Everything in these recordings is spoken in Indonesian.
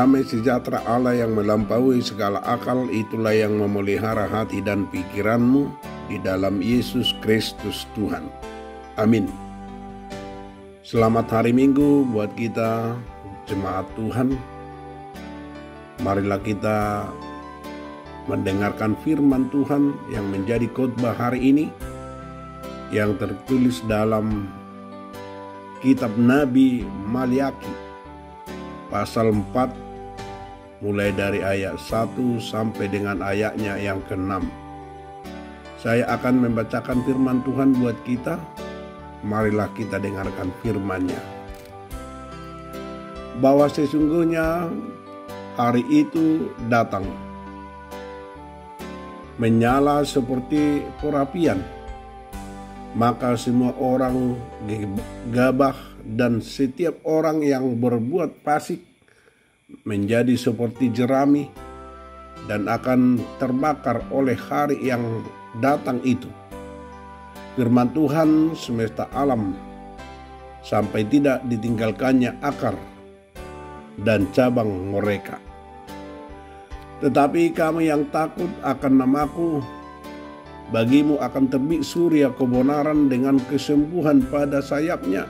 Damai sejahtera Allah yang melampaui segala akal, itulah yang memelihara hati dan pikiranmu di dalam Yesus Kristus Tuhan. Amin. Selamat hari Minggu buat kita jemaat Tuhan. Marilah kita mendengarkan firman Tuhan yang menjadi khotbah hari ini, yang tertulis dalam kitab Nabi Maliaki pasal 4 mulai dari ayat 1 sampai dengan ayatnya yang ke-6. Saya akan membacakan firman Tuhan buat kita. Marilah kita dengarkan firman-Nya. Bahwa sesungguhnya hari itu datang, menyala seperti perapian, maka semua orang gabah dan setiap orang yang berbuat fasik menjadi seperti jerami dan akan terbakar oleh hari yang datang itu. Firman Tuhan semesta alam, sampai tidak ditinggalkannya akar dan cabang mereka. Tetapi kamu yang takut akan namaku, bagimu akan terbit surya kebenaran dengan kesembuhan pada sayapnya.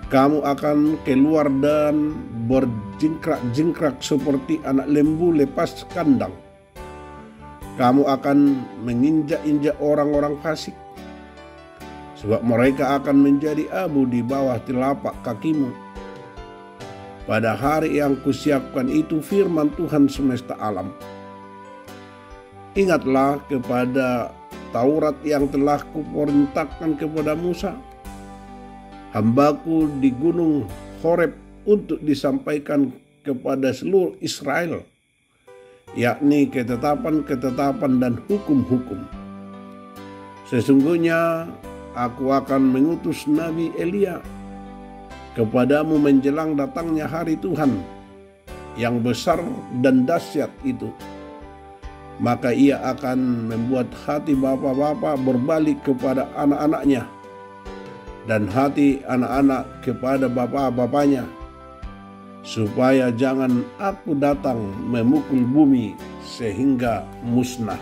Kamu akan keluar dan berjingkrak-jingkrak seperti anak lembu lepas kandang. Kamu akan menginjak-injak orang-orang fasik, sebab mereka akan menjadi abu di bawah telapak kakimu. Pada hari yang kusiapkan itu, firman Tuhan semesta alam. Ingatlah kepada Taurat yang telah kuperintahkan kepada Musa, hambaku di gunung Horeb, untuk disampaikan kepada seluruh Israel, yakni ketetapan-ketetapan dan hukum-hukum. Sesungguhnya aku akan mengutus Nabi Elia kepadamu menjelang datangnya hari Tuhan yang besar dan dahsyat itu. Maka ia akan membuat hati bapa-bapa berbalik kepada anak-anaknya, dan hati anak-anak kepada bapa-bapanya, supaya jangan aku datang memukul bumi sehingga musnah.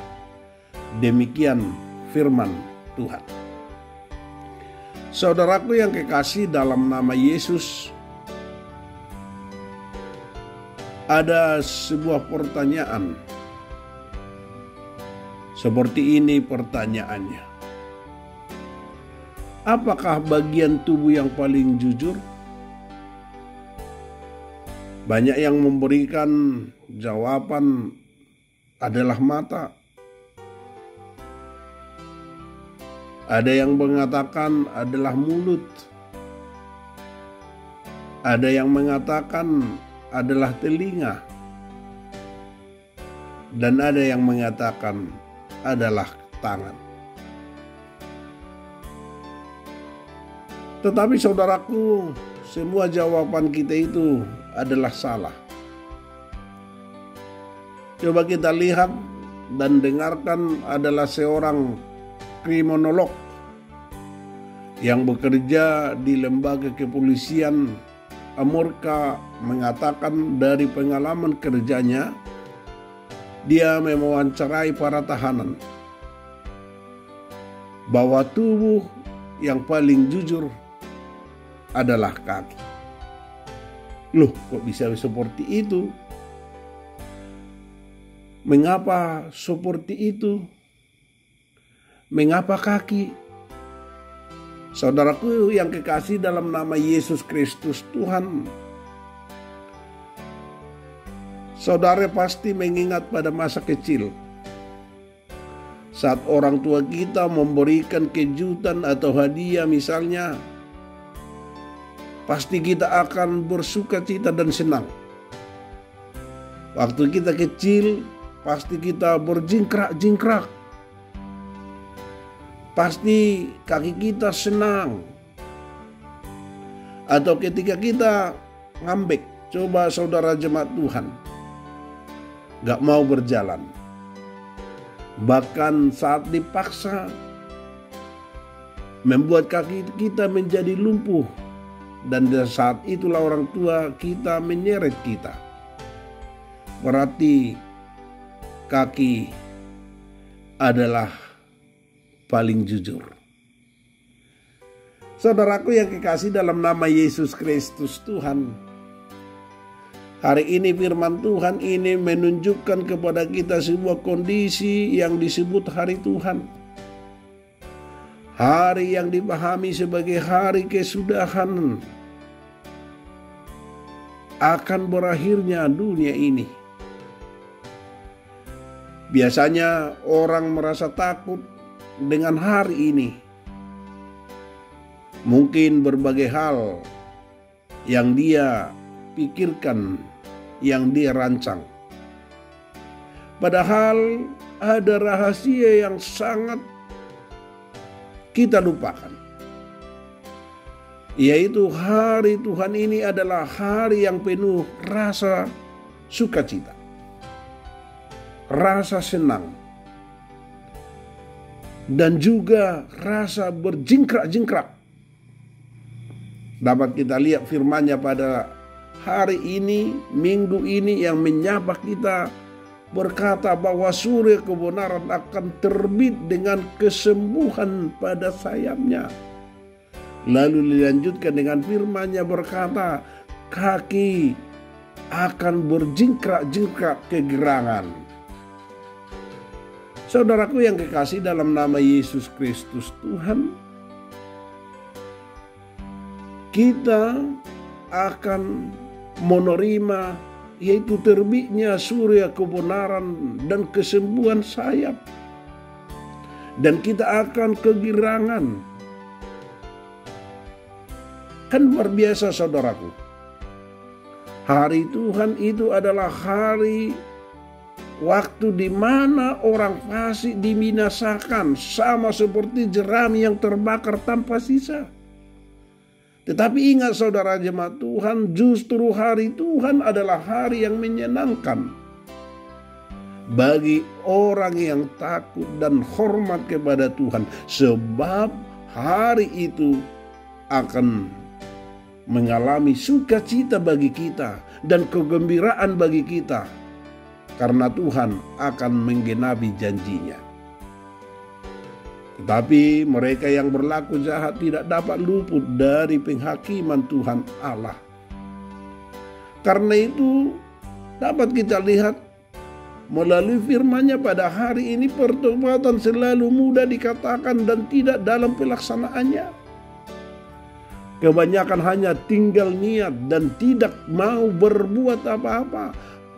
Demikian firman Tuhan. Saudaraku yang kekasih dalam nama Yesus, ada sebuah pertanyaan. Seperti ini pertanyaannya. Apakah bagian tubuh yang paling jujur? Banyak yang memberikan jawaban adalah mata. Ada yang mengatakan adalah mulut. Ada yang mengatakan adalah telinga. Dan ada yang mengatakan adalah tangan. Tetapi saudaraku, semua jawaban kita itu adalah salah. Coba kita lihat dan dengarkan, adalah seorang kriminolog yang bekerja di lembaga kepolisian Amerika mengatakan dari pengalaman kerjanya, dia mewawancarai para tahanan bahwa tubuh yang paling jujur adalah kaki. Loh, kok bisa seperti itu? Mengapa seperti itu? Mengapa kaki? Saudaraku yang kekasih dalam nama Yesus Kristus Tuhan, saudara pasti mengingat pada masa kecil, saat orang tua kita memberikan kejutan atau hadiah misalnya, pasti kita akan bersukacita dan senang. Waktu kita kecil, pasti kita berjingkrak-jingkrak. Pasti kaki kita senang. Atau ketika kita ngambek, coba saudara jemaat Tuhan, gak mau berjalan. Bahkan saat dipaksa, membuat kaki kita menjadi lumpuh. Dan saat itulah orang tua kita menyeret kita. berarti kaki adalah paling jujur. Saudaraku yang kekasih dalam nama Yesus Kristus Tuhan, hari ini firman Tuhan ini menunjukkan kepada kita sebuah kondisi yang disebut hari Tuhan. Hari yang dipahami sebagai hari kesudahan akan berakhirnya dunia ini. Biasanya orang merasa takut dengan hari ini. Mungkin berbagai hal yang dia pikirkan, yang dia rancang. Padahal ada rahasia yang sangat kita lupakan, yaitu hari Tuhan ini adalah hari yang penuh rasa sukacita, rasa senang, dan juga rasa berjingkrak-jingkrak. Dapat kita lihat firman-Nya pada hari ini, minggu ini, yang menyapa kita berkata bahwa surya kebenaran akan terbit dengan kesembuhan pada sayapnya. Lalu dilanjutkan dengan firman-Nya berkata, kaki akan berjingkrak-jingkrak kegirangan. Saudaraku yang kekasih dalam nama Yesus Kristus Tuhan, kita akan menerima yaitu terbitnya surya kebenaran dan kesembuhan sayap. Dan kita akan kegirangan. Kan luar biasa saudaraku. Hari Tuhan itu adalah hari waktu di mana orang fasik dibinasakan sama seperti jerami yang terbakar tanpa sisa. Tetapi ingat saudara jemaat Tuhan, justru hari Tuhan adalah hari yang menyenangkan bagi orang yang takut dan hormat kepada Tuhan. Sebab hari itu akan mengalami sukacita bagi kita dan kegembiraan bagi kita, karena Tuhan akan menggenapi janji-Nya. Tetapi mereka yang berlaku jahat tidak dapat luput dari penghakiman Tuhan Allah. Karena itu dapat kita lihat melalui firman-Nya pada hari ini, pertobatan selalu mudah dikatakan dan tidak dalam pelaksanaannya. Kebanyakan hanya tinggal niat dan tidak mau berbuat apa-apa.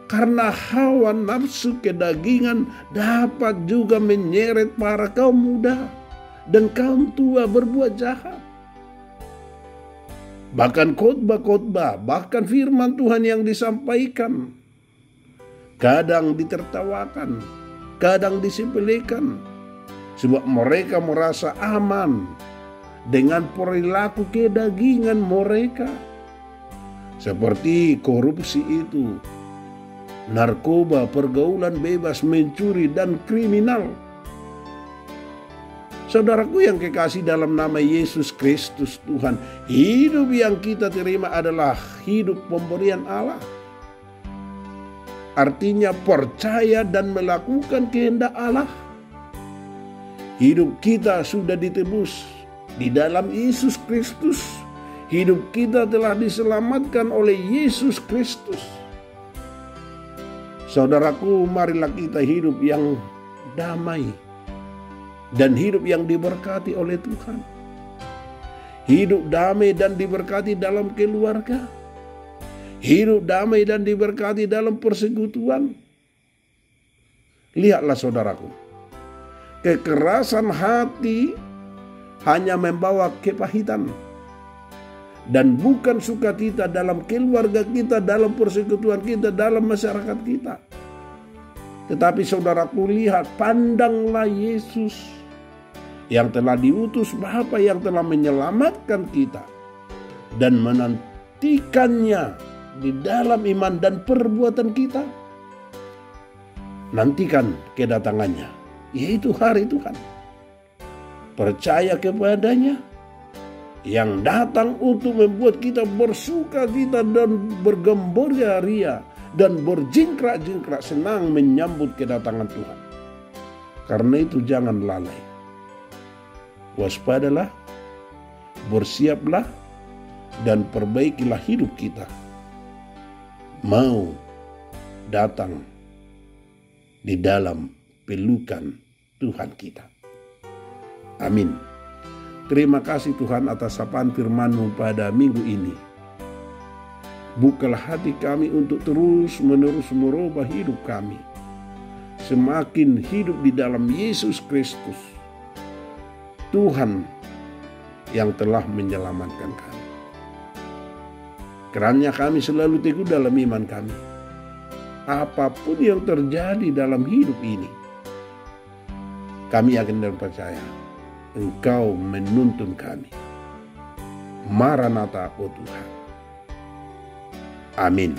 Karena hawa nafsu kedagingan dapat juga menyeret para kaum muda dan kaum tua berbuat jahat. Bahkan khotbah-khotbah, bahkan firman Tuhan yang disampaikan, kadang ditertawakan, kadang disepelekan. Sebab mereka merasa aman dengan perilaku kedagingan mereka. Seperti korupsi itu, narkoba, pergaulan bebas, mencuri, dan kriminal. Saudaraku yang kekasih dalam nama Yesus Kristus Tuhan, hidup yang kita terima adalah hidup pemberian Allah. Artinya percaya dan melakukan kehendak Allah. Hidup kita sudah ditebus di dalam Yesus Kristus. Hidup kita telah diselamatkan oleh Yesus Kristus. Saudaraku, marilah kita hidup yang damai dan hidup yang diberkati oleh Tuhan. Hidup damai dan diberkati dalam keluarga. Hidup damai dan diberkati dalam persekutuan. Lihatlah saudaraku, kekerasan hati hanya membawa kepahitan dan bukan sukacita dalam keluarga kita, dalam persekutuan kita, dalam masyarakat kita. Tetapi saudaraku, lihat, pandanglah Yesus yang telah diutus Bapa, yang telah menyelamatkan kita dan menantikannya di dalam iman dan perbuatan kita. Nantikan kedatangannya, yaitu hari Tuhan. Percaya kepadanya yang datang untuk membuat kita bersuka cita dan bergembira ria dan berjingkrak-jingkrak senang menyambut kedatangan Tuhan. Karena itu jangan lalai. Waspadalah, bersiaplah, dan perbaikilah hidup kita. Mau datang di dalam pelukan Tuhan kita. Amin. Terima kasih Tuhan atas sapaan firman-Mu pada minggu ini. Bukalah hati kami untuk terus-menerus merubah hidup kami. Semakin hidup di dalam Yesus Kristus, Tuhan yang telah menyelamatkan kami. Kiranya kami selalu teguh dalam iman kami. Apapun yang terjadi dalam hidup ini, kami yakin dan percaya Engkau menuntun kami. Maranatha, oh Tuhan. Amin.